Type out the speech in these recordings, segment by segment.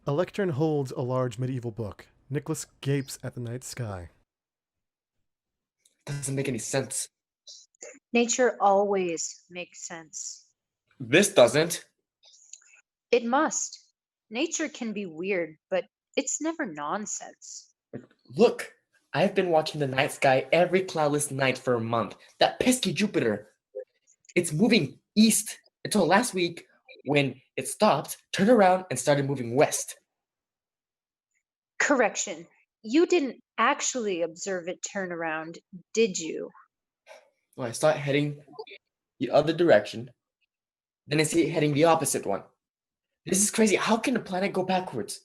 A lectern holds a large medieval book. Niclas gapes at the night sky. Doesn't make any sense. Nature always makes sense. This doesn't. It must. Nature can be weird, but it's never nonsense. Look, I've been watching the night sky every cloudless night for a month. That pesky Jupiter. It's moving east until last week when it stopped, turned around, and started moving west. Correction. You didn't actually observe it turn around, did you? Well, I saw it heading the other direction. Then I see it heading the opposite one. This is crazy. How can a planet go backwards?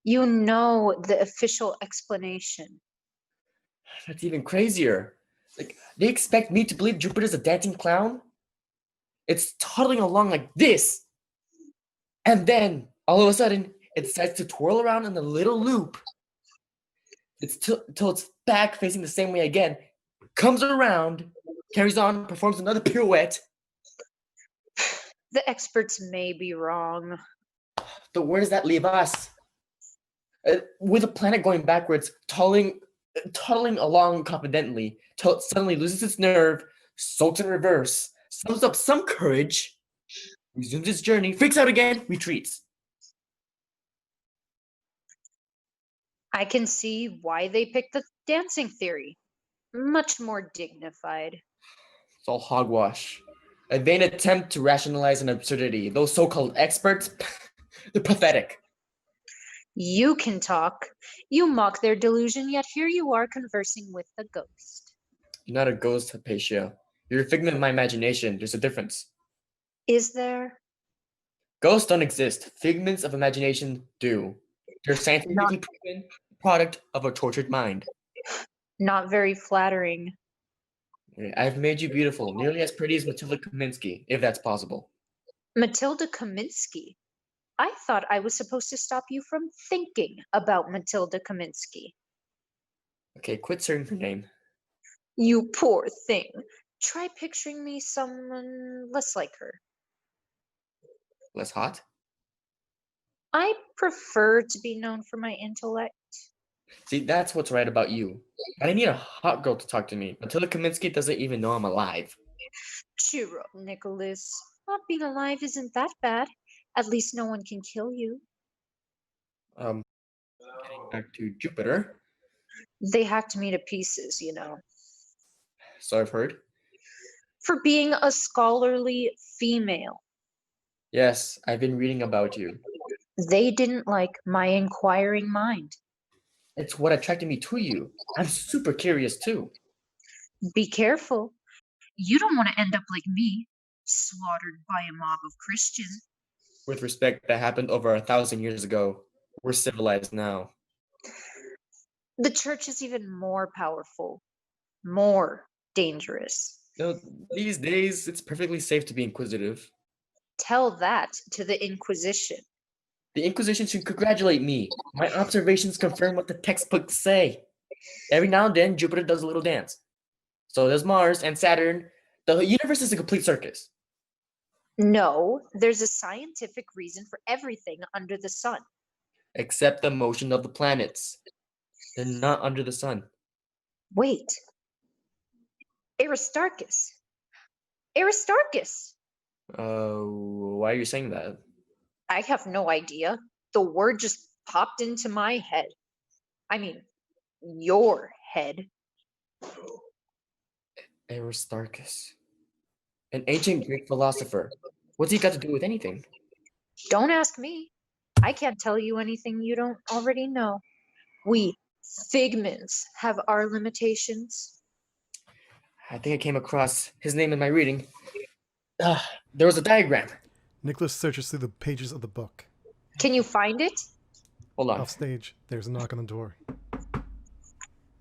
You know the official explanation. That's even crazier. Like, they expect me to believe Jupiter's a dancing clown? It's toddling along like this. And then, all of a sudden, it decides to twirl around in a little loop. It's till it's back facing the same way again. Comes around, carries on, performs another pirouette. The experts may be wrong. But where does that leave us? With a planet going backwards, toddling along confidently, till it suddenly loses its nerve, sulks in reverse, sums up some courage, resumes its journey, freaks out again, retreats. I can see why they picked the dancing theory. Much more dignified. It's all hogwash. A vain attempt to rationalize an absurdity. Those so-called experts, they're pathetic. You can talk. You mock their delusion, yet here you are conversing with the ghost. You're not a ghost, Hypatia. You're a figment of my imagination. There's a difference. Is there? Ghosts don't exist. Figments of imagination do. They're scientifically proven product of a tortured mind. Not very flattering. I've made you beautiful, nearly as pretty as Matilda Kaminsky, if that's possible. Matilda Kaminsky? I thought I was supposed to stop you from thinking about Matilda Kaminsky. Okay, quit saying her name. You poor thing. Try picturing me someone less like her. Less hot? I prefer to be known for my intellect. See, that's what's right about you. I need a hot girl to talk to me. Matilda Kaminsky doesn't even know I'm alive. Cheer up, Niclas. Not being alive isn't that bad. At least no one can kill you. Getting back to Jupiter. They hacked me to pieces, you know. So I've heard. For being a scholarly female. Yes, I've been reading about you. They didn't like my inquiring mind. It's what attracted me to you. I'm super curious too. Be careful. You don't want to end up like me, slaughtered by a mob of Christians. With respect, that happened over 1,000 years ago. We're civilized now. The church is even more powerful, more dangerous. You know, these days, it's perfectly safe to be inquisitive. Tell that to the Inquisition. The Inquisition should congratulate me. My observations confirm what the textbooks say. Every now and then, Jupiter does a little dance. So does Mars and Saturn. The universe is a complete circus. No, there's a scientific reason for everything under the sun. Except the motion of the planets. They're not under the sun. Wait. Aristarchus. Aristarchus! Why are you saying that? I have no idea. The word just popped into my head. I mean, your head. Aristarchus. An ancient Greek philosopher. What's he got to do with anything? Don't ask me. I can't tell you anything you don't already know. We figments have our limitations. I think I came across his name in my reading. There was a diagram. Niclas searches through the pages of the book. Can you find it? Hold on. Off stage, there's a knock on the door.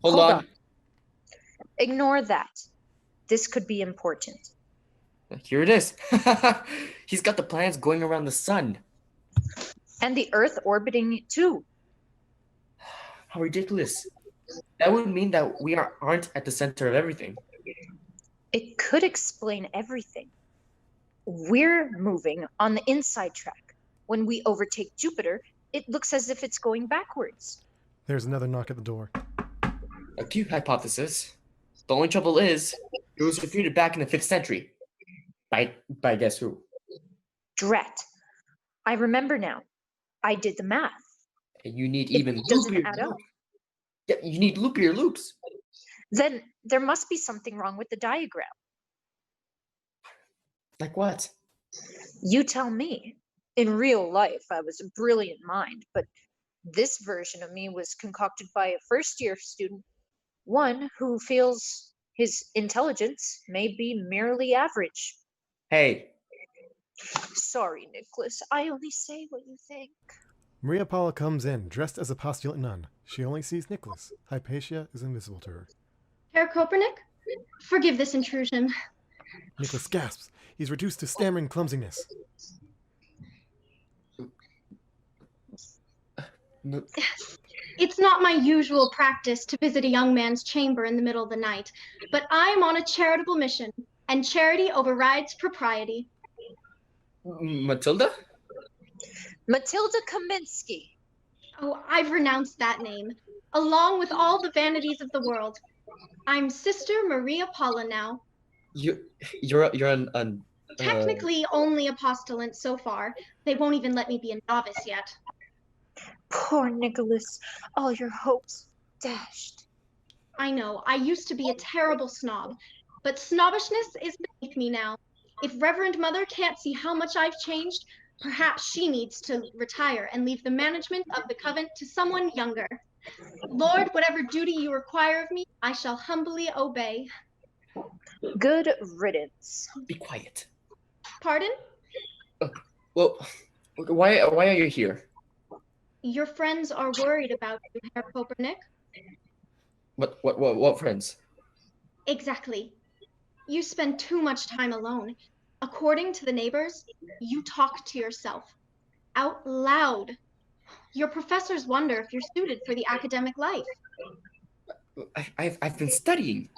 Hold on. Ignore that. This could be important. Here it is. He's got the planets going around the sun. And the Earth orbiting it too. How ridiculous. That would mean that we aren't at the center of everything. It could explain everything. We're moving on the inside track. When we overtake Jupiter, it looks as if it's going backwards. There's another knock at the door. A cute hypothesis. The only trouble is, it was refuted back in the 5th century. By guess who? Drat. I remember now. I did the math. And you need It even doesn't loopier add up. loops. Yeah, you need loopier loops. Then there must be something wrong with the diagram. Like what? You tell me. In real life, I was a brilliant mind, but this version of me was concocted by a first-year student, one who feels his intelligence may be merely average. Hey, Sorry, Niclas. I only say what you think. Maria Paula comes in, dressed as a postulant nun. She only sees Niclas. Hypatia is invisible to her. Herr Kopernik, forgive this intrusion. Niclas gasps. He's reduced to stammering clumsiness. no, It's not my usual practice to visit a young man's chamber in the middle of the night, but I am on a charitable mission, and charity overrides propriety. Matilda? Matilda Kaminsky. Oh, I've renounced that name, along with all the vanities of the world. I'm Sister Maria Paula now. You're an Technically only a postulant so far. They won't even let me be a novice yet. Poor Nicholas. All your hopes dashed. I know, I used to be a terrible snob, but snobbishness is beneath me now. If Reverend Mother can't see how much I've changed, perhaps she needs to retire and leave the management of the convent to someone younger. Lord, whatever duty you require of me, I shall humbly obey. Good riddance. Be quiet. Pardon? Well, why are you here? Your friends are worried about you, Herr Kopernik. What friends? Exactly. You spend too much time alone. According to the neighbors, you talk to yourself. Out loud. Your professors wonder if you're suited for the academic life. I've been studying.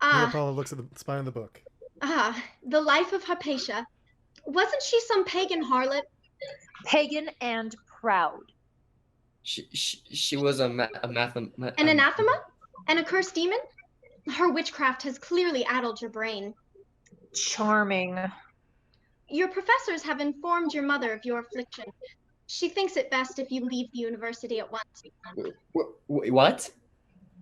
Maria Ah, Paula looks at the spine of the book. the life of Hypatia. Wasn't she some pagan harlot? Pagan and proud. She was a An anathema? An accursed demon? Her witchcraft has clearly addled your brain. Charming. Your professors have informed your mother of your affliction. She thinks it best if you leave the university at once. What?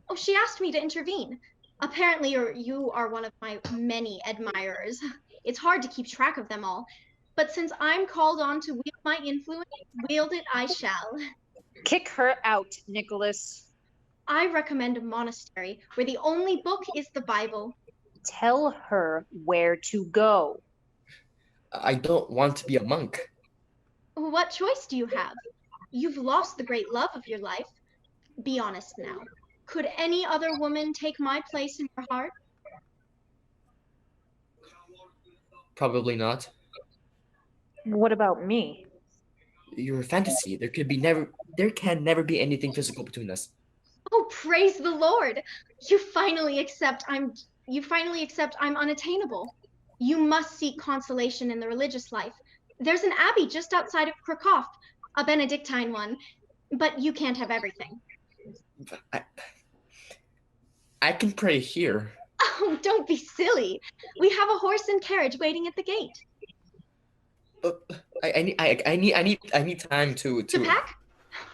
Oh, she asked me to intervene. Apparently, you are one of my many admirers. It's hard to keep track of them all. But since I'm called on to wield my influence, wield it I shall. Kick her out, Nicholas. I recommend a monastery where the only book is the Bible. Tell her where to go. I don't want to be a monk. What choice do you have? You've lost the great love of your life. Be honest now. Could any other woman take my place in your heart? Probably not. What about me? You're a fantasy. There can never be anything physical between us. Oh, praise the Lord! You finally accept I'm unattainable. You must seek consolation in the religious life. There's an abbey just outside of Krakow, a Benedictine one, but you can't have everything. I can pray here. Oh, don't be silly. We have a horse and carriage waiting at the gate. I need time to To pack?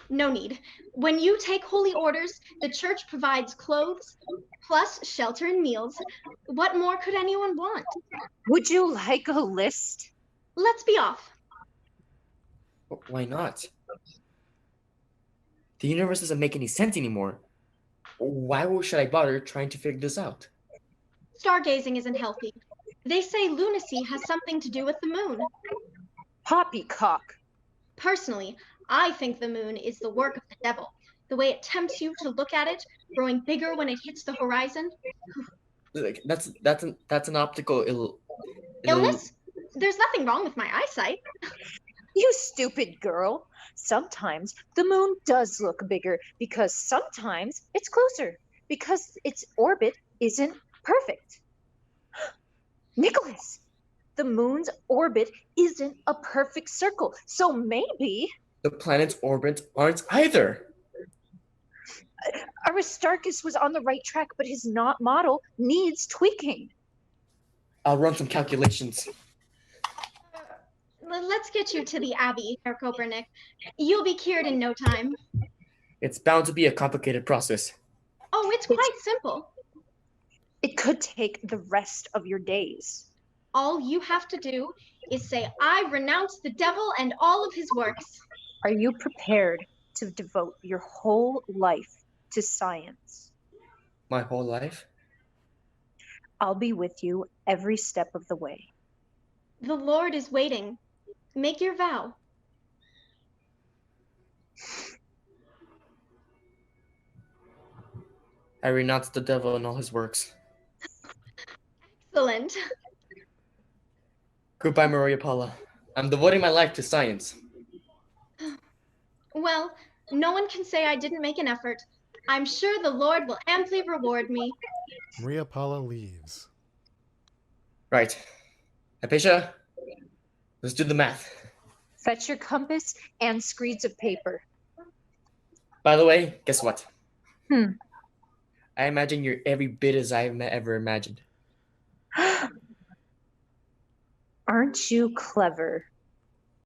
No need. When you take holy orders, the church provides clothes, plus shelter and meals. What more could anyone want? Would you like a list? Let's be off. Why not? The universe doesn't make any sense anymore. Why should I bother trying to figure this out? Stargazing isn't healthy. They say lunacy has something to do with the moon. Poppycock. Personally, I think the moon is the work of the devil. The way it tempts you to look at it, growing bigger when it hits the horizon. Like that's an optical Illness? There's nothing wrong with my eyesight. You stupid girl. Sometimes the moon does look bigger because sometimes it's closer because its orbit isn't perfect. Nicholas, the moon's orbit isn't a perfect circle, so maybe... The planet's orbits aren't either. Aristarchus was on the right track, but his not model needs tweaking. I'll run some calculations. Let's get you to the Abbey, Herr Kopernik. You'll be cured in no time. It's bound to be a complicated process. Oh, it's quite simple. It could take the rest of your days. All you have to do is say, I renounce the devil and all of his works. Are you prepared to devote your whole life to science? My whole life? I'll be with you every step of the way. The Lord is waiting. Make your vow. I renounce the devil and all his works. Excellent. Goodbye, Maria Paula. I'm devoting my life to science. Well, no one can say I didn't make an effort. I'm sure the Lord will amply reward me. Maria Paula leaves. Right. Hypatia, let's do the math. Fetch your compass and screeds of paper. By the way, guess what? Hmm. I imagine you're every bit as I've ever imagined. Aren't you clever?